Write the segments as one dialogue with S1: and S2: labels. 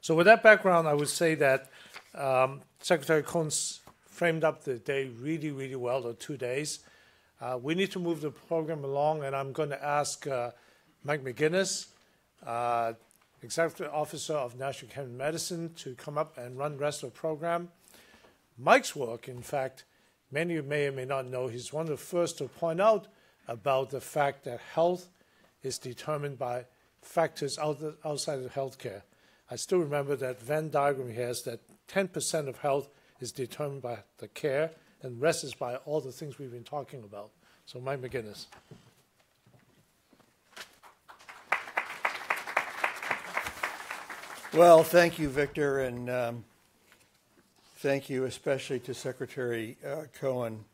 S1: So with that background, I would say that Secretary Cohen's framed up the day really, really well, the 2 days. We need to move the program along, and I'm going to ask Mike McGinnis, Executive Officer of National Academy of Medicine, to come up and run the rest of the program. Mike's work, in fact, many of you may or may not know, he's one of the first to point out about the fact that health is determined by factors outside of healthcare. I still remember that Venn diagram he has that 10% of health is determined by the care, and the rest is by all the things we've been talking about. So Mike McGinnis.
S2: Well, thank you, Victor, and thank you especially to Secretary Cohen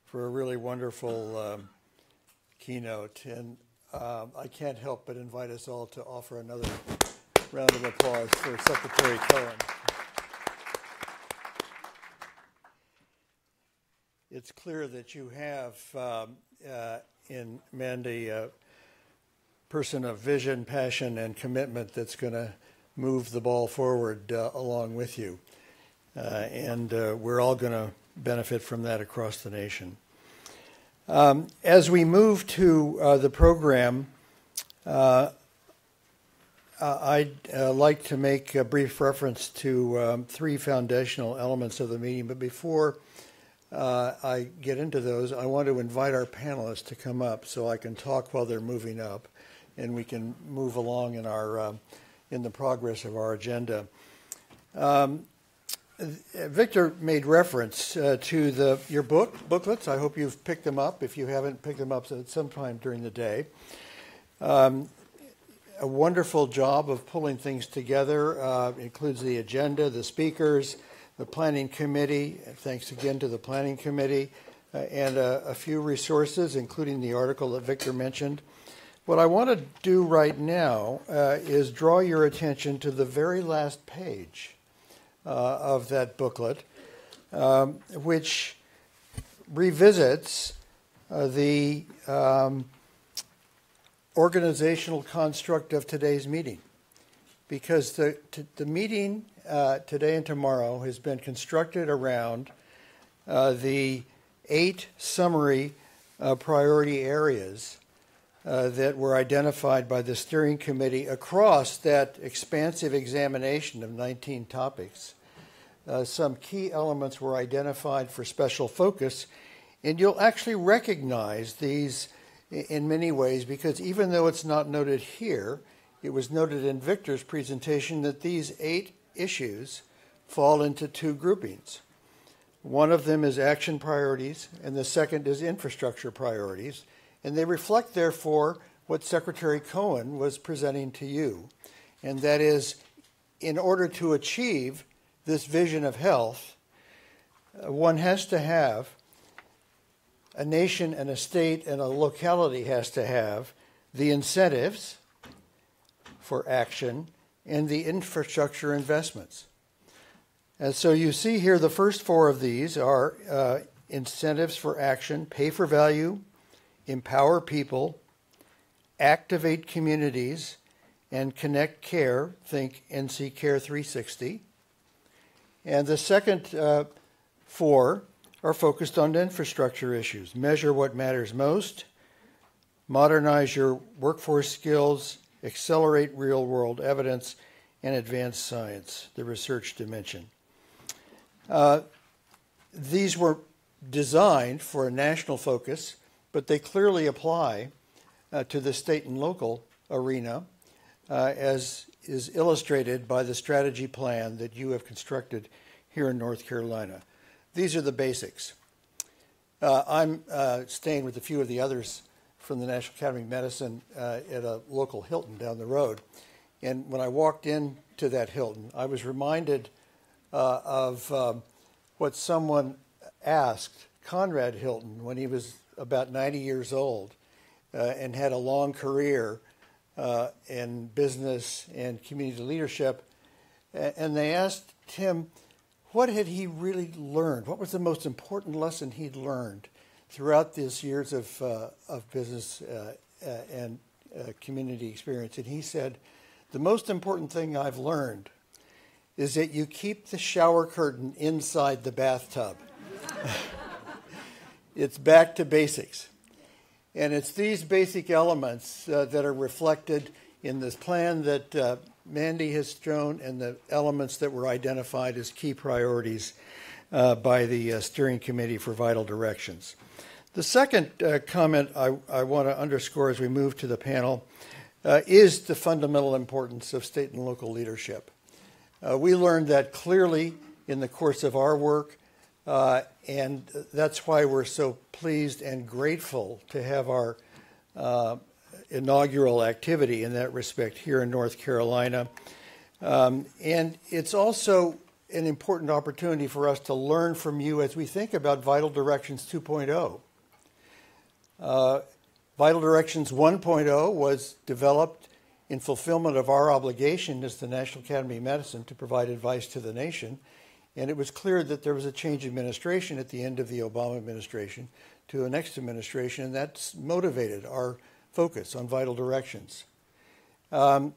S2: for a really wonderful keynote. And I can't help but invite us all to offer another round of applause for Secretary Cohen. It's clear that you have in Mandy a person of vision, passion, and commitment that's going to move the ball forward along with you. And we're all going to benefit from that across the nation. As we move to the program, I'd like to make a brief reference to three foundational elements of the meeting. But before I get into those, I want to invite our panelists to come up so I can talk while they're moving up, and we can move along in our in the progress of our agenda. Victor made reference to your booklets. I hope you've picked them up. If you haven't picked them up at some time during the day. A wonderful job of pulling things together. Includes the agenda, the speakers, the planning committee. Thanks again to the planning committee, and a few resources, including the article that Victor mentioned. What I want to do right now is draw your attention to the very last page of that booklet, which revisits the organizational construct of today's meeting. Because the meeting today and tomorrow has been constructed around the 8 summary priority areas that were identified by the steering committee across that expansive examination of 19 topics. Some key elements were identified for special focus, and you'll actually recognize these in many ways because even though it's not noted here, it was noted in Victor's presentation that these 8 issues fall into 2 groupings. One of them is action priorities, and the second is infrastructure priorities. And they reflect, therefore, what Secretary Cohen was presenting to you. And that is, in order to achieve this vision of health, one has to have, a nation and a state and a locality has to have the incentives for action and the infrastructure investments. And so you see here the first 4 of these are incentives for action, pay for value, empower people, activate communities, and connect care. Think NC Care 360. And the second 4 are focused on infrastructure issues. Measure what matters most, modernize your workforce skills, accelerate real-world evidence, and advance science, the research dimension. These were designed for a national focus, but they clearly apply to the state and local arena, as is illustrated by the strategy plan that you have constructed here in North Carolina. These are the basics. I'm staying with a few of the others from the National Academy of Medicine at a local Hilton down the road. And when I walked into that Hilton, I was reminded of what someone asked Conrad Hilton when he was about 90 years old and had a long career in business and community leadership. And they asked him, what had he really learned? What was the most important lesson he'd learned throughout these years of business and community experience? And he said, the most important thing I've learned is that you keep the shower curtain inside the bathtub. It's back to basics. And it's these basic elements that are reflected in this plan that Mandy has shown and the elements that were identified as key priorities by the Steering Committee for Vital Directions. The second comment I want to underscore as we move to the panel is the fundamental importance of state and local leadership. We learned that clearly in the course of our work, and that's why we're so pleased and grateful to have our inaugural activity in that respect here in North Carolina. And it's also an important opportunity for us to learn from you as we think about Vital Directions 2.0. Vital Directions 1.0 was developed in fulfillment of our obligation as the National Academy of Medicine to provide advice to the nation. And it was clear that there was a change of administration at the end of the Obama administration to a next administration, and that's motivated our focus on Vital Directions. Because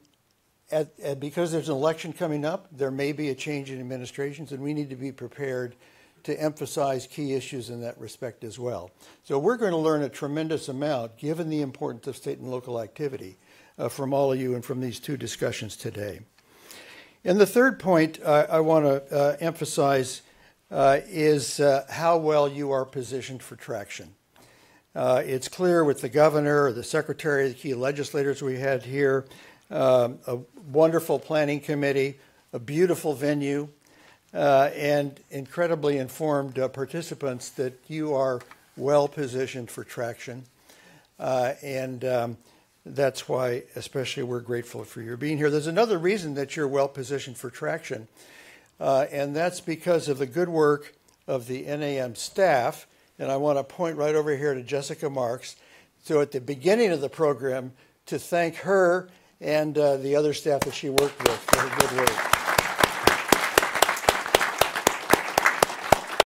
S2: there's an election coming up, there may be a change in administrations, and we need to be prepared to emphasize key issues in that respect as well. So we're going to learn a tremendous amount, given the importance of state and local activity, from all of you and from these two discussions today. And the third point I want to emphasize is how well you are positioned for traction. It's clear with the governor, the secretary, the key legislators we had here, a wonderful planning committee, a beautiful venue, and incredibly informed participants that you are well positioned for traction. And that's why especially we're grateful for your being here. There's another reason that you're well positioned for traction, and that's because of the good work of the NAM staff. And I want to point right over here to Jessica Marks. So at the beginning of the program, to thank her and the other staff that she worked with for her good work.